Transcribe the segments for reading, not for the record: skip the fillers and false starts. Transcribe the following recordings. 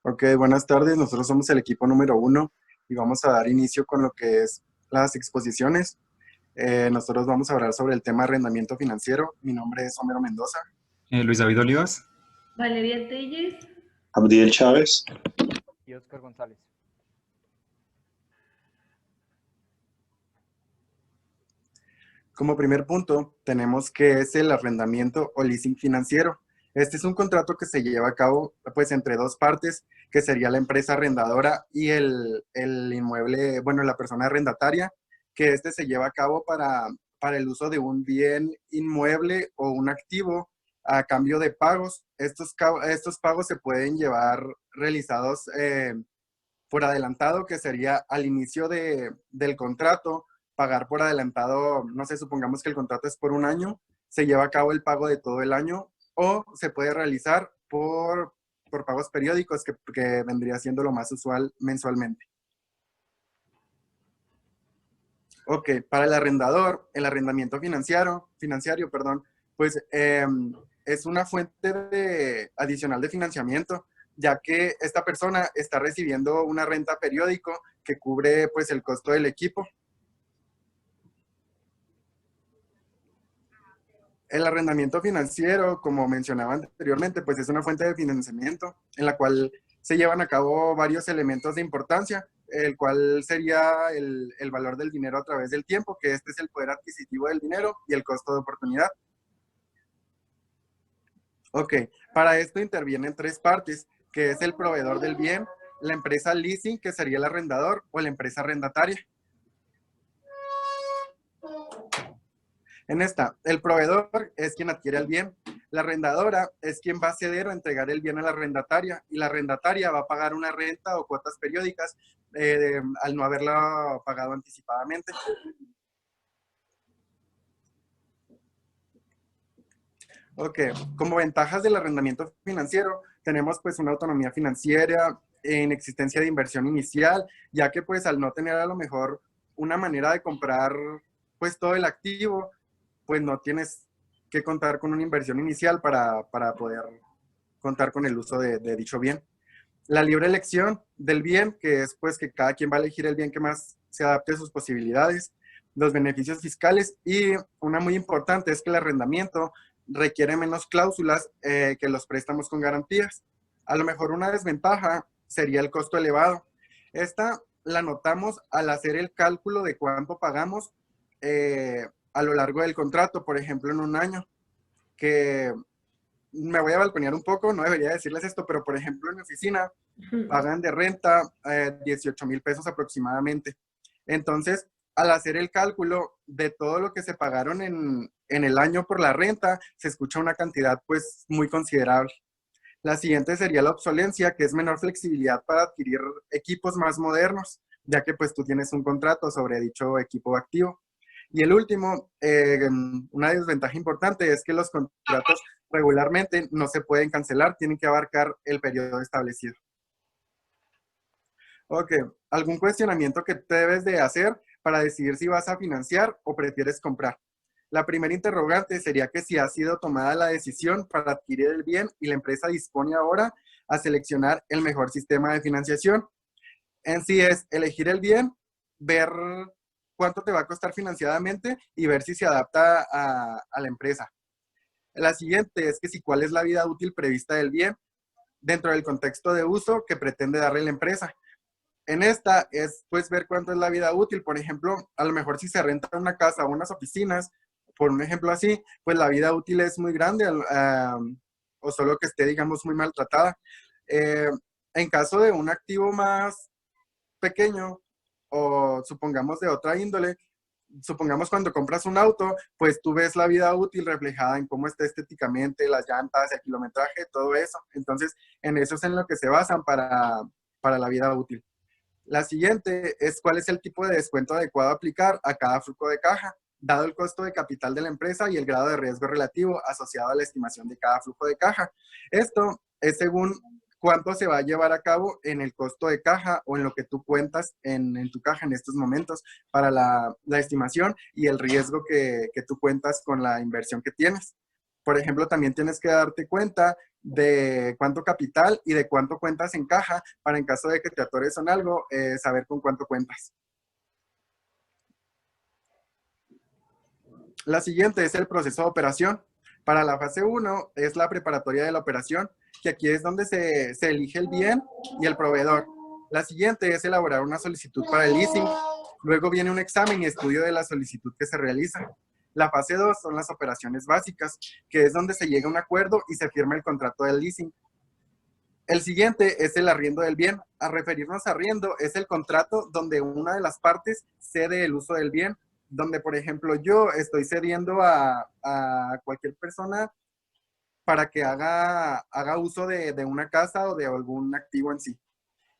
Ok, buenas tardes. Nosotros somos el equipo número uno y vamos a dar inicio con lo que es las exposiciones. Nosotros vamos a hablar sobre el tema arrendamiento financiero. Mi nombre es Homero Mendoza. Luis David Olivas. Valeria Telles. Abdiel Chávez. Y Oscar González. Como primer punto, tenemos que es el arrendamiento o leasing financiero. Este es un contrato que se lleva a cabo pues entre dos partes, que sería la empresa arrendadora y el inmueble, bueno, la persona arrendataria, que este se lleva a cabo para el uso de un bien inmueble o un activo a cambio de pagos. Estos pagos se pueden llevar realizados por adelantado, que sería al inicio del contrato, pagar por adelantado, no sé, supongamos que el contrato es por un año, se lleva a cabo el pago de todo el año o se puede realizar por pagos periódicos, que vendría siendo lo más usual mensualmente. Ok, para el arrendador, el arrendamiento financiario, perdón, pues es una fuente adicional de financiamiento, ya que esta persona está recibiendo una renta periódico que cubre pues el costo del equipo. El arrendamiento financiero, como mencionaba anteriormente, pues es una fuente de financiamiento en la cual se llevan a cabo varios elementos de importancia, el cual sería el valor del dinero a través del tiempo, que este es el poder adquisitivo del dinero y el costo de oportunidad. Ok, para esto intervienen tres partes, que es el proveedor del bien, la empresa leasing, que sería el arrendador, o la empresa arrendataria. En esta, el proveedor es quien adquiere el bien, la arrendadora es quien va a ceder o entregar el bien a la arrendataria, y la arrendataria va a pagar una renta o cuotas periódicas al no haberla pagado anticipadamente. Ok, como ventajas del arrendamiento financiero, tenemos pues una autonomía financiera, en existencia de inversión inicial, ya que pues al no tener a lo mejor una manera de comprar pues todo el activo, pues no tienes que contar con una inversión inicial para poder contar con el uso de dicho bien. La libre elección del bien, que es pues que cada quien va a elegir el bien que más se adapte a sus posibilidades, los beneficios fiscales, y una muy importante es que el arrendamiento requiere menos cláusulas que los préstamos con garantías. A lo mejor una desventaja sería el costo elevado. Esta la notamos al hacer el cálculo de cuánto pagamos a lo largo del contrato, por ejemplo, en un año, que me voy a balconear un poco, no debería decirles esto, pero por ejemplo en mi oficina pagan de renta 18,000 pesos aproximadamente. Entonces, al hacer el cálculo de todo lo que se pagaron en el año por la renta, se escucha una cantidad pues muy considerable. La siguiente sería la obsolencia, que es menor flexibilidad para adquirir equipos más modernos, ya que pues tú tienes un contrato sobre dicho equipo activo. Y el último, una desventaja importante es que los contratos regularmente no se pueden cancelar, tienen que abarcar el periodo establecido. Ok, ¿algún cuestionamiento que te debes de hacer para decidir si vas a financiar o prefieres comprar? La primera interrogante sería que si ha sido tomada la decisión para adquirir el bien y la empresa dispone ahora a seleccionar el mejor sistema de financiación. En sí es elegir el bien, ver cuánto te va a costar financiadamente y ver si se adapta a la empresa. La siguiente es que si cuál es la vida útil prevista del bien dentro del contexto de uso que pretende darle la empresa. En esta es pues ver cuánto es la vida útil. Por ejemplo, a lo mejor si se renta una casa o unas oficinas, por un ejemplo así, pues la vida útil es muy grande o solo que esté, digamos, muy maltratada. Eh, en caso de un activo más pequeño o supongamos de otra índole, supongamos cuando compras un auto, pues tú ves la vida útil reflejada en cómo está estéticamente, las llantas, el kilometraje, todo eso. Entonces, en eso es en lo que se basan para la vida útil. La siguiente es cuál es el tipo de descuento adecuado a aplicar a cada flujo de caja, dado el costo de capital de la empresa y el grado de riesgo relativo asociado a la estimación de cada flujo de caja. Esto es según cuánto se va a llevar a cabo en el costo de caja o en lo que tú cuentas en tu caja en estos momentos para la estimación y el riesgo que tú cuentas con la inversión que tienes. Por ejemplo, también tienes que darte cuenta de cuánto capital y de cuánto cuentas en caja para en caso de que te atores en algo, saber con cuánto cuentas. La siguiente es el proceso de operación. Para la fase 1 es la preparatoria de la operación, que aquí es donde se elige el bien y el proveedor. La siguiente es elaborar una solicitud para el leasing. Luego viene un examen y estudio de la solicitud que se realiza. La fase 2 son las operaciones básicas, que es donde se llega a un acuerdo y se firma el contrato del leasing. El siguiente es el arriendo del bien. A referirnos a arriendo es el contrato donde una de las partes cede el uso del bien, donde por ejemplo yo estoy cediendo a cualquier persona para que haga uso de una casa o de algún activo en sí.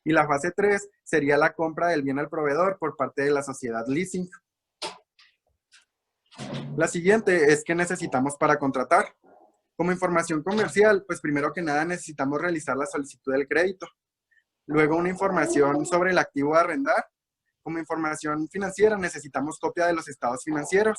Y la fase 3 sería la compra del bien al proveedor por parte de la sociedad leasing. La siguiente es qué necesitamos para contratar. Como información comercial, pues primero que nada necesitamos realizar la solicitud del crédito. Luego una información sobre el activo a arrendar. Como información financiera necesitamos copia de los estados financieros.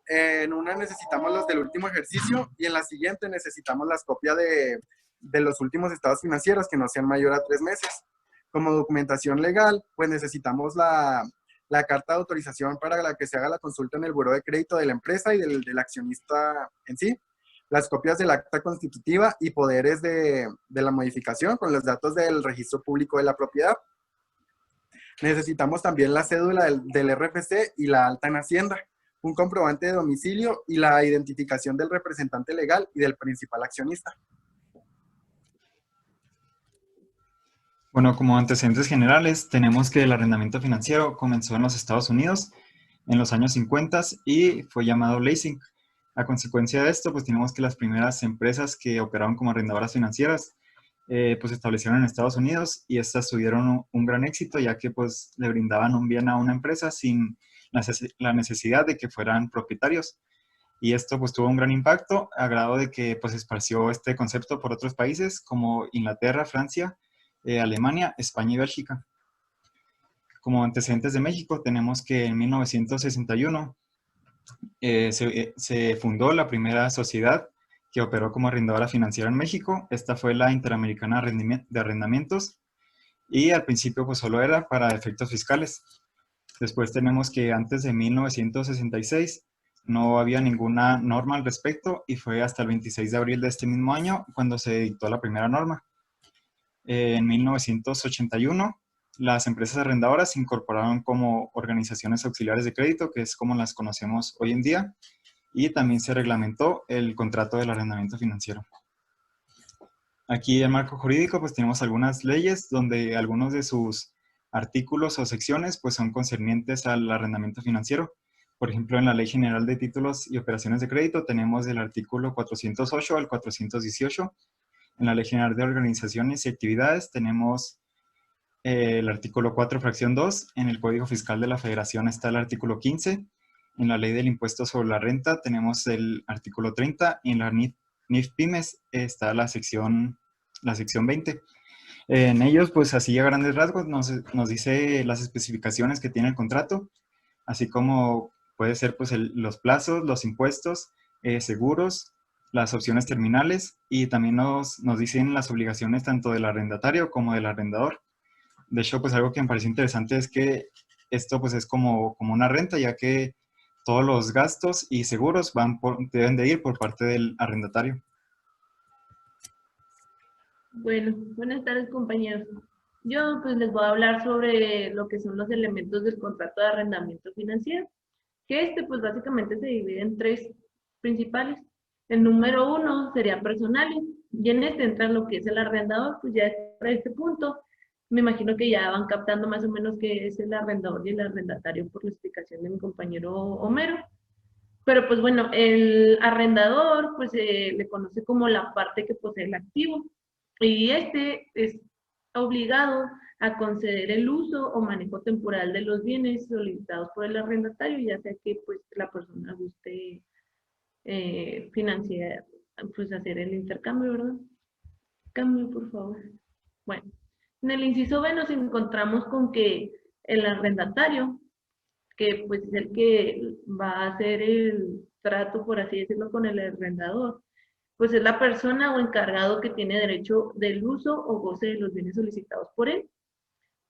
En una necesitamos los del último ejercicio y en la siguiente necesitamos las copias de los últimos estados financieros que no sean mayor a 3 meses. Como documentación legal, pues necesitamos la carta de autorización para la que se haga la consulta en el buró de crédito de la empresa y del accionista en sí, las copias del acta constitutiva y poderes de la modificación con los datos del registro público de la propiedad. Necesitamos también la cédula del RFC y la alta en Hacienda, un comprobante de domicilio y la identificación del representante legal y del principal accionista. Bueno, como antecedentes generales, tenemos que el arrendamiento financiero comenzó en los Estados Unidos en los años 50 y fue llamado leasing. A consecuencia de esto, pues tenemos que las primeras empresas que operaban como arrendadoras financieras pues se establecieron en Estados Unidos y estas tuvieron un gran éxito, ya que pues le brindaban un bien a una empresa sin la necesidad de que fueran propietarios. Y esto pues tuvo un gran impacto a grado de que pues esparció este concepto por otros países como Inglaterra, Francia, Alemania, España y Bélgica. Como antecedentes de México tenemos que en 1961 se fundó la primera sociedad que operó como arrendadora financiera en México. Esta fue la Interamericana de Arrendamientos y al principio pues solo era para efectos fiscales. Después tenemos que antes de 1966 no había ninguna norma al respecto y fue hasta el 26 de abril de este mismo año cuando se dictó la primera norma. En 1981 las empresas arrendadoras se incorporaron como organizaciones auxiliares de crédito, que es como las conocemos hoy en día, y también se reglamentó el contrato del arrendamiento financiero. Aquí en marco jurídico pues tenemos algunas leyes donde algunos de sus artículos o secciones pues son concernientes al arrendamiento financiero. Por ejemplo, en la Ley General de Títulos y Operaciones de Crédito tenemos del artículo 408 al 418. En la Ley General de Organizaciones y Actividades tenemos el artículo 4, fracción 2. En el Código Fiscal de la Federación está el artículo 15. En la Ley del Impuesto sobre la Renta tenemos el artículo 30. Y en la NIF-Pymes está la sección 20. En ellos, pues así a grandes rasgos, nos dice las especificaciones que tiene el contrato, así como puede ser pues los plazos, los impuestos, seguros, las opciones terminales y también nos dicen las obligaciones tanto del arrendatario como del arrendador. De hecho, pues algo que me parece interesante es que esto pues es como una renta, ya que todos los gastos y seguros deben de ir por parte del arrendatario. Bueno, buenas tardes compañeros. Yo pues les voy a hablar sobre lo que son los elementos del contrato de arrendamiento financiero, que pues básicamente se divide en 3 principales. El número 1 sería personales, y en este entra lo que es el arrendador. Pues ya para este punto me imagino que ya van captando más o menos qué es el arrendador y el arrendatario por la explicación de mi compañero Homero. Pero pues bueno, el arrendador pues le conoce como la parte que posee el activo, y este es obligado a conceder el uso o manejo temporal de los bienes solicitados por el arrendatario, ya sea que pues la persona guste financiar, pues hacer el intercambio, ¿verdad? Cambio, por favor. Bueno, en el inciso B nos encontramos con que el arrendatario, que pues es el que va a hacer el trato, por así decirlo, con el arrendador, pues es la persona o encargado que tiene derecho del uso o goce de los bienes solicitados por él.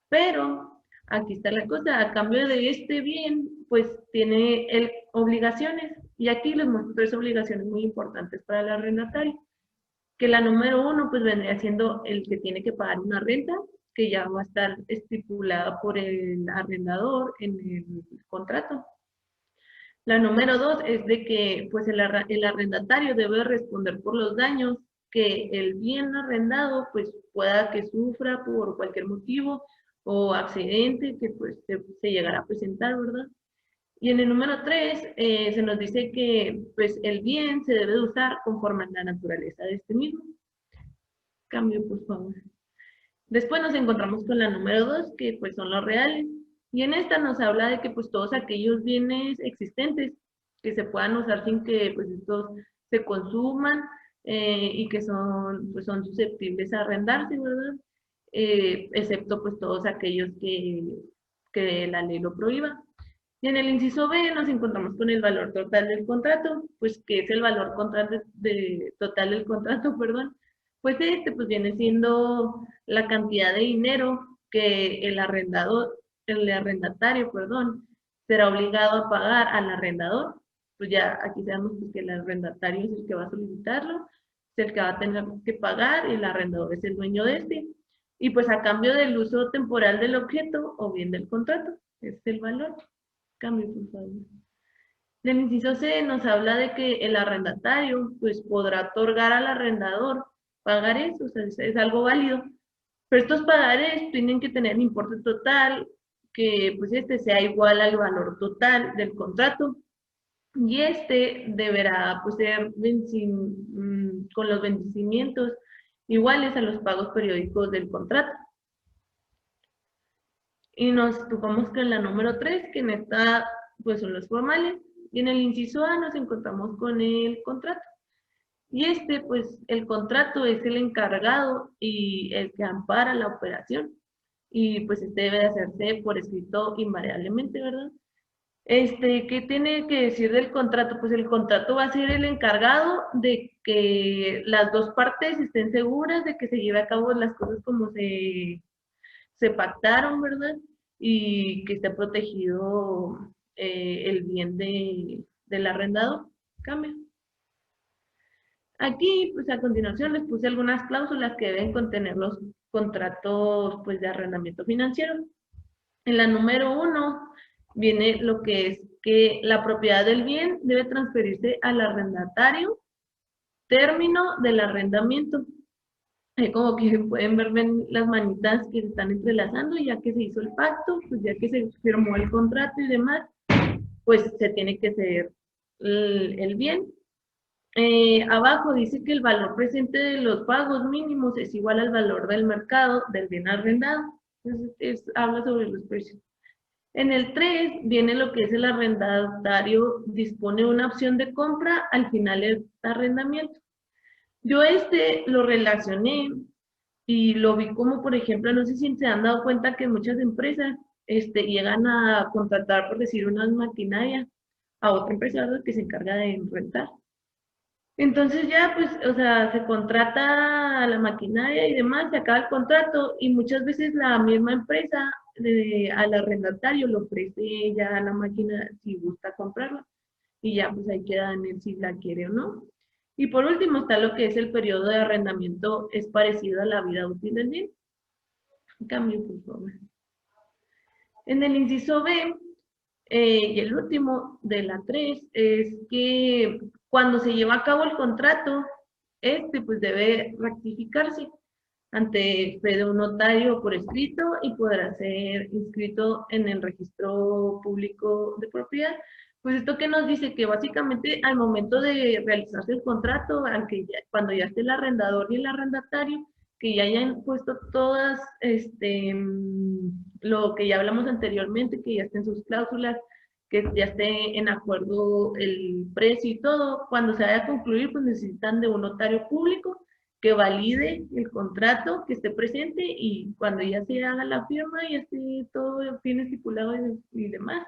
Pero aquí está la cosa, a cambio de este bien, pues tiene él obligaciones. Y aquí les muestro 3 obligaciones muy importantes para el arrendatario. Que la número 1, pues vendría siendo el que tiene que pagar una renta, que ya va a estar estipulada por el arrendador en el contrato. La número 2 es de que pues el arrendatario debe responder por los daños que el bien arrendado pues pueda que sufra por cualquier motivo o accidente que pues se llegará a presentar, ¿verdad? Y en el número 3 se nos dice que pues el bien se debe de usar conforme a la naturaleza de este mismo. Cambio, por favor. Después nos encontramos con la número 2, que pues son los reales. Y en esta nos habla de que pues todos aquellos bienes existentes que se puedan usar sin que pues estos se consuman y que son, pues, son susceptibles a arrendarse, ¿verdad? Excepto pues todos aquellos que la ley lo prohíba. Y en el inciso B nos encontramos con el valor total del contrato, pues que es el valor total del contrato, perdón. Pues pues viene siendo la cantidad de dinero que el arrendatario, perdón, será obligado a pagar al arrendador. Pues ya aquí sabemos pues, que el arrendatario es el que va a solicitarlo, es el que va a tener que pagar y el arrendador es el dueño de este. Y pues a cambio del uso temporal del objeto o bien del contrato, es el valor. Cambio, por favor. El inciso C nos habla de que el arrendatario pues podrá otorgar al arrendador pagares, o sea, es algo válido. Pero estos pagares tienen que tener el importe total, que pues sea igual al valor total del contrato. Y deberá pues ser con los vencimientos iguales a los pagos periódicos del contrato. Y nos topamos con la número 3, que en esta pues son los formales. Y en el inciso A nos encontramos con el contrato. Y pues el contrato es el encargado y el que ampara la operación. Y pues debe de hacerse por escrito invariablemente, ¿verdad? ¿Qué tiene que decir del contrato? Pues el contrato va a ser el encargado de que las dos partes estén seguras de que se lleve a cabo las cosas como se pactaron, ¿verdad? Y que esté protegido el bien del arrendador. Cambio. Aquí, pues a continuación les puse algunas cláusulas que deben contener los contratos pues, de arrendamiento financiero. En la número 1 viene lo que es que la propiedad del bien debe transferirse al arrendatario término del arrendamiento. Como que pueden ver las manitas que se están entrelazando, ya que se hizo el pacto, pues ya que se firmó el contrato y demás, pues se tiene que ceder el bien. Abajo dice que el valor presente de los pagos mínimos es igual al valor del mercado del bien arrendado. Entonces, habla sobre los precios. En el 3 viene lo que es el arrendatario dispone una opción de compra al final del arrendamiento. Yo lo relacioné y lo vi como, por ejemplo, no sé si se han dado cuenta que muchas empresas llegan a contratar, por decir, unas maquinarias a otra empresa, ¿verdad?, que se encarga de rentar. Entonces ya, pues, o sea, se contrata a la maquinaria y demás, se acaba el contrato y muchas veces la misma empresa al arrendatario le ofrece ya la máquina si gusta comprarla y ya pues ahí queda en él si la quiere o no. Y por último está lo que es el periodo de arrendamiento, es parecido a la vida útil del bien. Cambio, por favor. En el inciso B, y el último de la 3, es que cuando se lleva a cabo el contrato, pues debe rectificarse ante fe de un notario por escrito y podrá ser inscrito en el registro público de propiedad. Pues esto que nos dice que básicamente al momento de realizarse el contrato, cuando ya esté el arrendador y el arrendatario, que ya hayan puesto todas lo que ya hablamos anteriormente, que ya estén sus cláusulas, que ya esté en acuerdo el precio y todo, cuando se vaya a concluir, pues necesitan de un notario público que valide el contrato, que esté presente y cuando ya se haga la firma y esté todo bien estipulado y demás,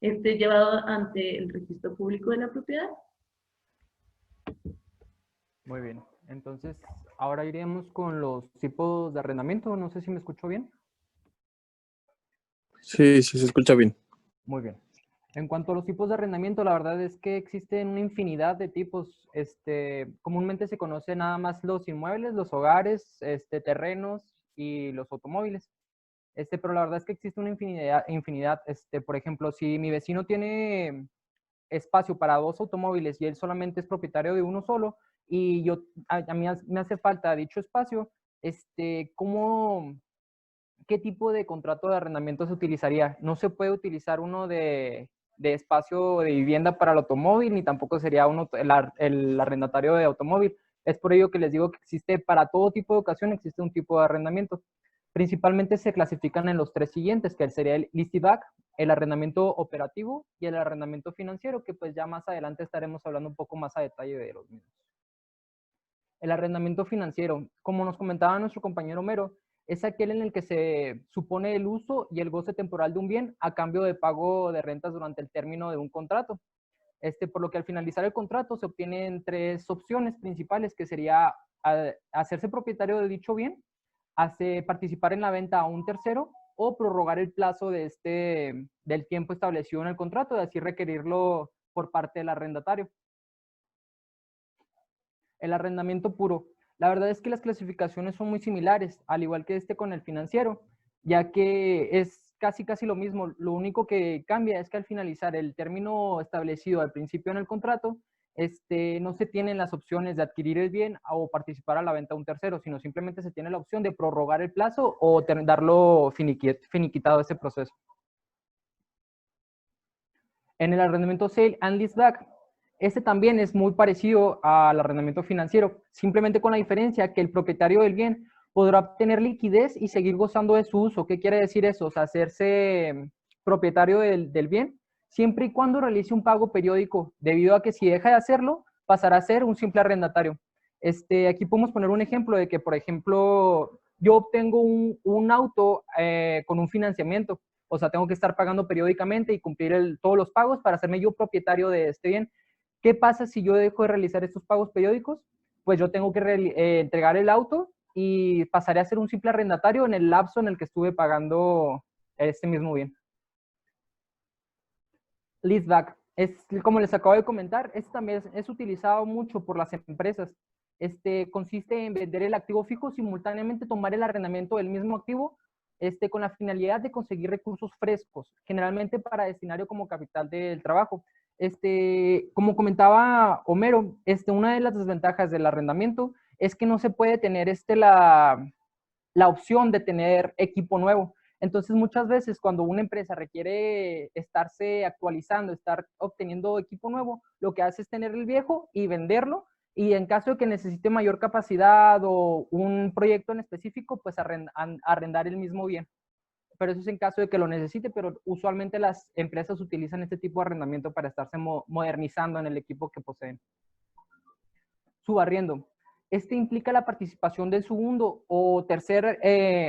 esté llevado ante el registro público de la propiedad. Muy bien. Entonces, ahora iremos con los tipos de arrendamiento. No sé si me escuchó bien. Sí, sí, se escucha bien. Muy bien. En cuanto a los tipos de arrendamiento, la verdad es que existen una infinidad de tipos. Comúnmente se conoce nada más los inmuebles, los hogares, terrenos y los automóviles. Pero la verdad es que existe una infinidad. Por ejemplo, si mi vecino tiene espacio para 2 automóviles y él solamente es propietario de uno solo y a mí me hace falta dicho espacio, ¿cómo, qué tipo de contrato de arrendamiento se utilizaría? No se puede utilizar uno de espacio de vivienda para el automóvil, ni tampoco sería el arrendatario de automóvil. Es por ello que les digo que existe para todo tipo de ocasión, existe un tipo de arrendamiento. Principalmente se clasifican en los 3 siguientes, que sería el leaseback, el arrendamiento operativo y el arrendamiento financiero, que pues ya más adelante estaremos hablando un poco más a detalle de los mismos. El arrendamiento financiero, como nos comentaba nuestro compañero Homero, es aquel en el que se supone el uso y el goce temporal de un bien a cambio de pago de rentas durante el término de un contrato. Por lo que al finalizar el contrato se obtienen 3 opciones principales, que sería hacerse propietario de dicho bien, participar en la venta a un tercero o prorrogar el plazo del tiempo establecido en el contrato y así requerirlo por parte del arrendatario. El arrendamiento puro. La verdad es que las clasificaciones son muy similares, al igual que con el financiero, ya que es casi lo mismo. Lo único que cambia es que al finalizar el término establecido al principio en el contrato, no se tienen las opciones de adquirir el bien o participar a la venta a un tercero, sino simplemente se tiene la opción de prorrogar el plazo o darlo finiquitado ese proceso. En el arrendamiento sale and leaseback, también es muy parecido al arrendamiento financiero, simplemente con la diferencia que el propietario del bien podrá obtener liquidez y seguir gozando de su uso. ¿Qué quiere decir eso? O sea, hacerse propietario del bien siempre y cuando realice un pago periódico, debido a que si deja de hacerlo, pasará a ser un simple arrendatario. Aquí podemos poner un ejemplo de que, por ejemplo, yo obtengo un auto con un financiamiento. O sea, tengo que estar pagando periódicamente y cumplir todos los pagos para hacerme yo propietario de este bien. ¿Qué pasa si yo dejo de realizar estos pagos periódicos? Pues yo tengo que entregar el auto y pasaré a ser un simple arrendatario en el lapso en el que estuve pagando este mismo bien. Leaseback. Como les acabo de comentar, también es utilizado mucho por las empresas. Consiste en vender el activo fijo, simultáneamente tomar el arrendamiento del mismo activo, con la finalidad de conseguir recursos frescos, generalmente para destinario como capital del trabajo. Como comentaba Homero, una de las desventajas del arrendamiento es que no se puede tener la opción de tener equipo nuevo. Entonces, muchas veces cuando una empresa requiere estarse actualizando, estar obteniendo equipo nuevo, lo que hace es tener el viejo y venderlo, y en caso de que necesite mayor capacidad o un proyecto en específico, pues arrendar el mismo bien. Pero eso es en caso de que lo necesite, pero usualmente las empresas utilizan este tipo de arrendamiento para estarse modernizando en el equipo que poseen. Subarriendo. Implica la participación del segundo o tercer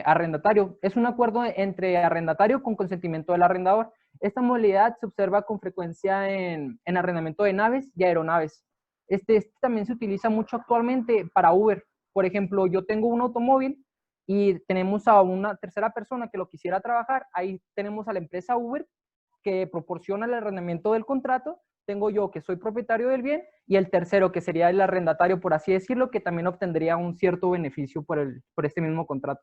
arrendatario. Es un acuerdo entre arrendatario con consentimiento del arrendador. Esta modalidad se observa con frecuencia en arrendamiento de naves y aeronaves. También se utiliza mucho actualmente para Uber. Por ejemplo, yo tengo un automóvil y tenemos a una tercera persona que lo quisiera trabajar. Ahí tenemos a la empresa Uber que proporciona el arrendamiento del contrato. Tengo yo que soy propietario del bien y el tercero que sería el arrendatario, por así decirlo, que también obtendría un cierto beneficio por este mismo contrato.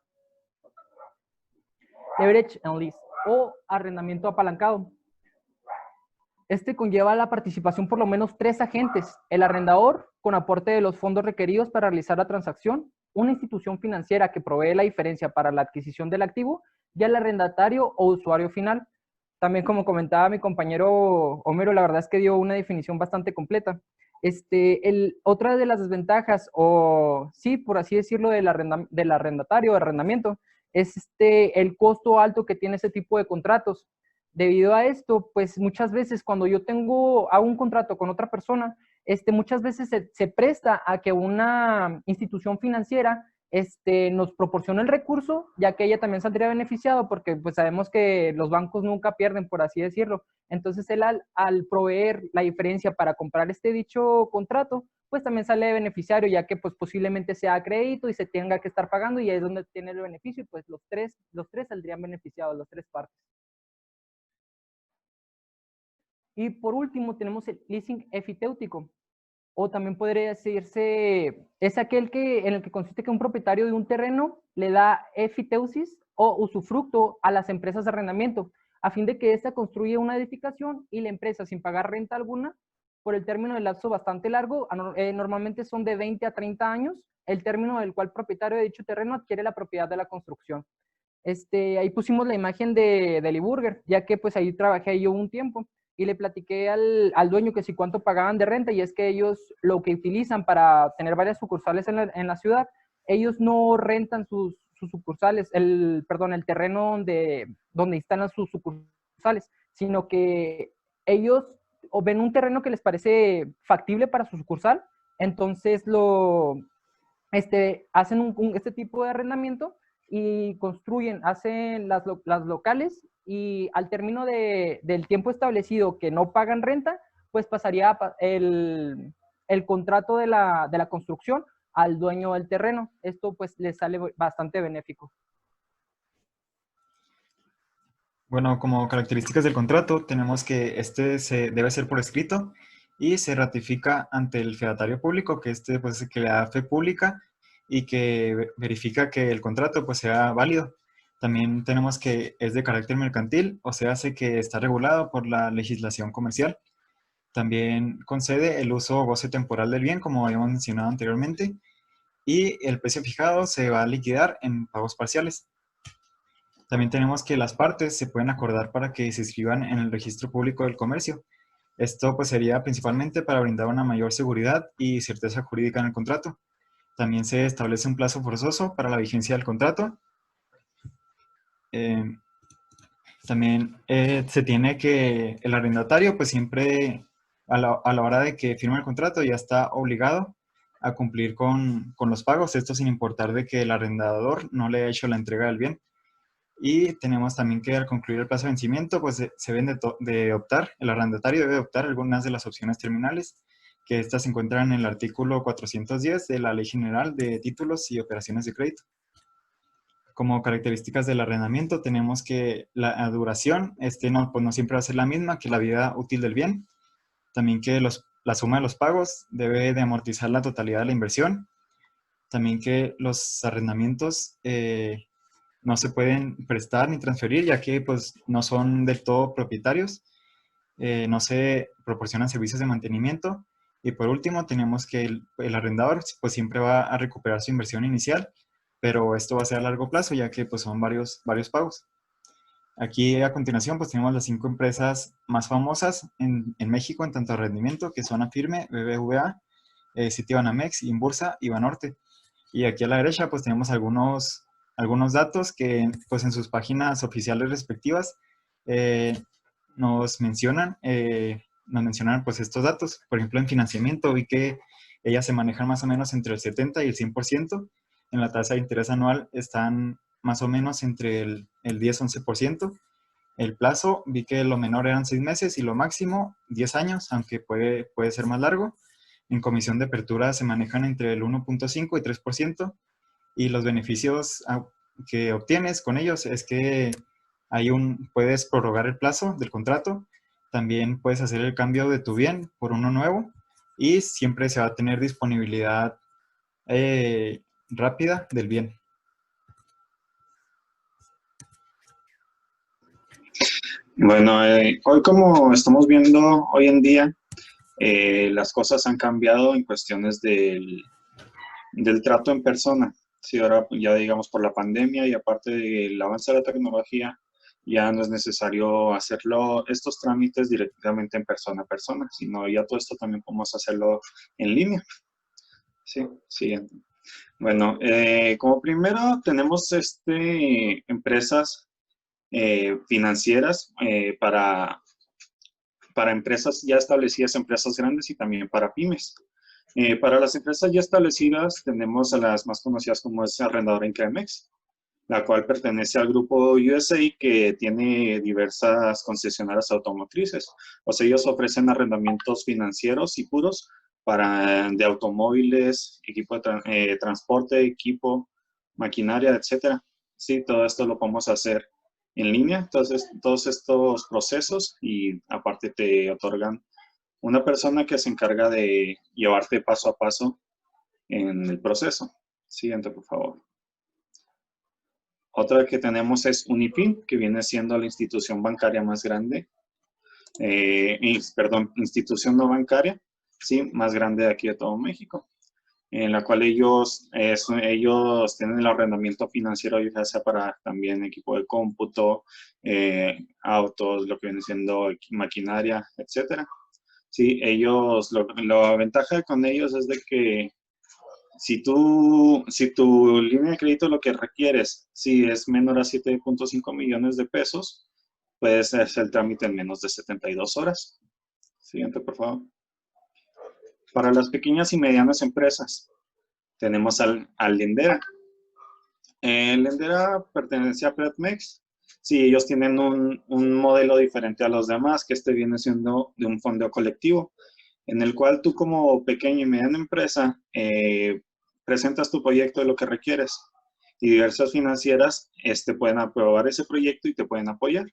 Leverage and lease o arrendamiento apalancado. Conlleva la participación por lo menos 3 agentes: el arrendador con aporte de los fondos requeridos para realizar la transacción, una institución financiera que provee la diferencia para la adquisición del activo y el arrendatario o usuario final. También, como comentaba mi compañero Homero, la verdad es que dio una definición bastante completa. Otra de las desventajas, o sí, por así decirlo, del arrendatario o arrendamiento, es el costo alto que tiene ese tipo de contratos. Debido a esto, pues muchas veces cuando yo hago un contrato con otra persona, muchas veces se presta a que una institución financiera nos proporciona el recurso, ya que ella también saldría beneficiado, porque pues sabemos que los bancos nunca pierden, por así decirlo. Entonces él al proveer la diferencia para comprar dicho contrato, pues también sale beneficiario, ya que pues posiblemente sea a crédito y se tenga que estar pagando, y ahí es donde tiene el beneficio, y pues los tres saldrían beneficiados, las tres partes. Y por último tenemos el leasing efitéutico, o también podría decirse, es aquel en el que consiste que un propietario de un terreno le da efiteusis o usufructo a las empresas de arrendamiento, a fin de que ésta construya una edificación y la empresa, sin pagar renta alguna, por el término de lapso bastante largo, normalmente son de 20 a 30 años, el término del cual el propietario de dicho terreno adquiere la propiedad de la construcción. Ahí pusimos la imagen de Deliburger, ya que pues ahí trabajé yo un tiempo y le platiqué al dueño que si cuánto pagaban de renta, y es que ellos lo que utilizan para tener varias sucursales en la ciudad, ellos no rentan sus sucursales, el terreno donde instalan sus sucursales, sino que ellos o ven un terreno que les parece factible para su sucursal, entonces hacen este tipo de arrendamiento y construyen, hacen las locales, y al término del tiempo establecido que no pagan renta, pues pasaría el contrato de la construcción al dueño del terreno. Esto pues les sale bastante benéfico. Bueno, como características del contrato, tenemos que se debe ser por escrito y se ratifica ante el fedatario público, que pues es el que le da fe pública y que verifica que el contrato pues sea válido. También tenemos que es de carácter mercantil, o sea, hace que está regulado por la legislación comercial. También concede el uso o goce temporal del bien, como habíamos mencionado anteriormente, y el precio fijado se va a liquidar en pagos parciales. También tenemos que las partes se pueden acordar para que se inscriban en el registro público del comercio. Esto pues sería principalmente para brindar una mayor seguridad y certeza jurídica en el contrato. También se establece un plazo forzoso para la vigencia del contrato. También se tiene que el arrendatario pues siempre a la hora de que firma el contrato ya está obligado a cumplir con los pagos, esto sin importar de que el arrendador no le haya hecho la entrega del bien. Y tenemos también que al concluir el plazo de vencimiento, pues se deben de optar, el arrendatario debe optar algunas de las opciones terminales, que estas se encuentran en el artículo 410 de la Ley General de Títulos y Operaciones de Crédito. Como características del arrendamiento tenemos que la duración pues no siempre va a ser la misma que la vida útil del bien. También que la suma de los pagos debe de amortizar la totalidad de la inversión. También que los arrendamientos no se pueden prestar ni transferir, ya que pues no son del todo propietarios, no se proporcionan servicios de mantenimiento, y por último tenemos que el arrendador pues siempre va a recuperar su inversión inicial, pero esto va a ser a largo plazo, ya que pues son varios pagos. Aquí a continuación pues tenemos las 5 empresas más famosas en México en tanto a rendimiento, que son Afirme, BBVA, Citibanamex, Inbursa y Banorte. Y aquí a la derecha pues tenemos algunos datos que pues en sus páginas oficiales respectivas nos mencionan pues estos datos. Por ejemplo, en financiamiento vi que ellas se manejan más o menos entre el 70 y el 100%. En la tasa de interés anual están más o menos entre el 10-11%. El plazo vi que lo menor eran 6 meses y lo máximo 10 años, aunque puede ser más largo. En comisión de apertura se manejan entre el 1.5 y 3%. Y los beneficios que obtienes con ellos es que puedes prorrogar el plazo del contrato, también puedes hacer el cambio de tu bien por uno nuevo, y siempre se va a tener disponibilidad rápida del bien. Bueno, hoy como estamos viendo hoy en día, las cosas han cambiado en cuestiones del trato en persona. Sí, ahora ya digamos por la pandemia y aparte del avance de la tecnología, ya no es necesario hacerlo, estos trámites directamente en persona a persona, sino ya todo esto también podemos hacerlo en línea. Sí, siguiente. Bueno, como primero tenemos empresas financieras para empresas ya establecidas, empresas grandes y también para pymes. Para las empresas ya establecidas tenemos a las más conocidas como es Arrendadora Incremex, la cual pertenece al grupo USA, que tiene diversas concesionarias automotrices. O sea, ellos ofrecen arrendamientos financieros y puros de automóviles, equipo de transporte, equipo, maquinaria, etcétera. Sí, todo esto lo podemos hacer en línea. Entonces, todos estos procesos y aparte te otorgan una persona que se encarga de llevarte paso a paso en el proceso. Siguiente, por favor. Otra que tenemos es Unifin, que viene siendo la institución bancaria más grande, institución no bancaria, sí, más grande de aquí de todo México, en la cual ellos tienen el arrendamiento financiero, ya sea para también equipo de cómputo, autos, lo que viene siendo maquinaria, etcétera. Sí, la ventaja con ellos es de que si tu línea de crédito lo que requieres, si es menor a 7.5 millones de pesos, puedes hacer el trámite en menos de 72 horas. Siguiente, por favor. Para las pequeñas y medianas empresas, tenemos al Lendera. Lendera pertenece a Predmex. Sí, ellos tienen un modelo diferente a los demás, que viene siendo de un fondo colectivo, en el cual tú como pequeña y mediana empresa presentas tu proyecto de lo que requieres y diversas financieras pueden aprobar ese proyecto y te pueden apoyar.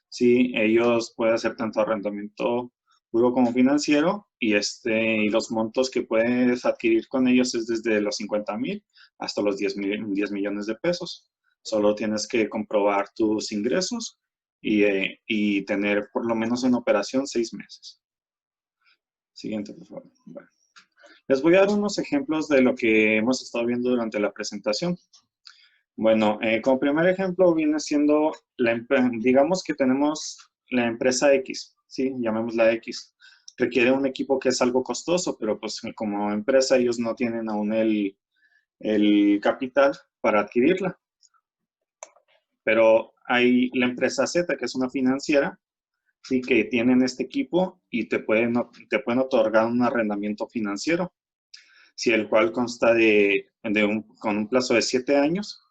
Sí, ellos pueden hacer tanto arrendamiento puro como financiero y los montos que puedes adquirir con ellos es desde los 50,000 hasta los 10 millones de pesos. Solo tienes que comprobar tus ingresos y tener por lo menos en operación 6 meses. Siguiente, por favor. Bueno. Les voy a dar unos ejemplos de lo que hemos estado viendo durante la presentación. Bueno, como primer ejemplo viene siendo, digamos que tenemos la empresa X, ¿sí? Llamémosla X. Requiere un equipo que es algo costoso, pero pues como empresa ellos no tienen aún el capital para adquirirla. Pero hay la empresa Z, que es una financiera, sí, que tienen este equipo y te pueden otorgar un arrendamiento financiero, sí, el cual consta con un plazo de 7 años.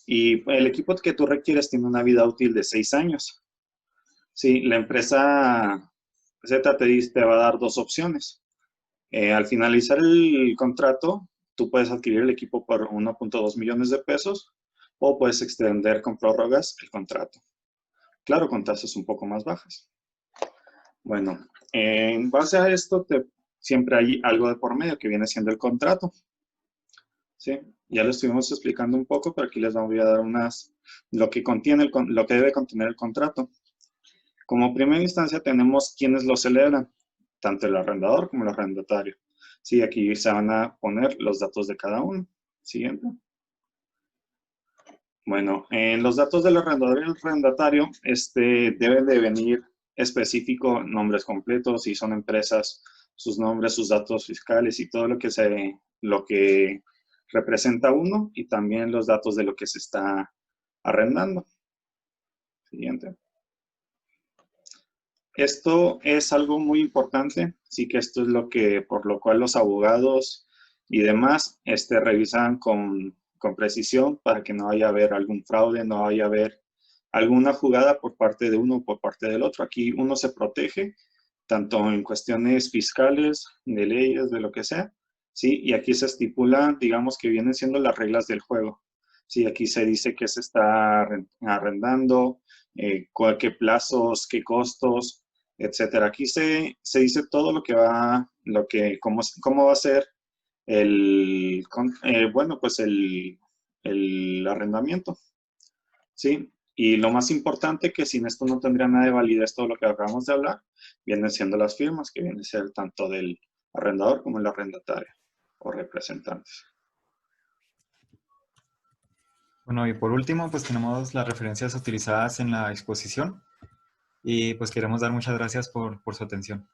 Y el equipo que tú requieres tiene una vida útil de 6 años. Sí, la empresa Z te va a dar 2 opciones. Al finalizar el contrato, tú puedes adquirir el equipo por 1.2 millones de pesos o puedes extender con prórrogas el contrato. Claro, con tasas un poco más bajas. Bueno, en base a esto, siempre hay algo de por medio que viene siendo el contrato. ¿Sí? Ya lo estuvimos explicando un poco, pero aquí les voy a dar lo que debe contener el contrato. Como primera instancia tenemos quienes lo celebran, tanto el arrendador como el arrendatario. Sí, aquí se van a poner los datos de cada uno. Siguiente. Bueno, en los datos del arrendador y el arrendatario, deben de venir específico, nombres completos, si son empresas, sus nombres, sus datos fiscales y todo lo que representa uno y también los datos de lo que se está arrendando. Siguiente. Esto es algo muy importante, sí que esto es por lo cual los abogados y demás revisan con precisión para que no vaya a haber algún fraude, no vaya a haber alguna jugada por parte de uno o por parte del otro. Aquí uno se protege, tanto en cuestiones fiscales, de leyes, de lo que sea, ¿sí? Y aquí se estipula, digamos, que vienen siendo las reglas del juego. Sí, aquí se dice que se está arrendando, qué plazos, qué costos, etcétera. Aquí se dice todo lo que cómo va a ser el arrendamiento, ¿sí? Y lo más importante, que sin esto no tendría nada de validez todo lo que acabamos de hablar, vienen siendo las firmas, que vienen a ser tanto del arrendador como el arrendatario o representantes. Bueno, y por último, pues tenemos las referencias utilizadas en la exposición y pues queremos dar muchas gracias por su atención.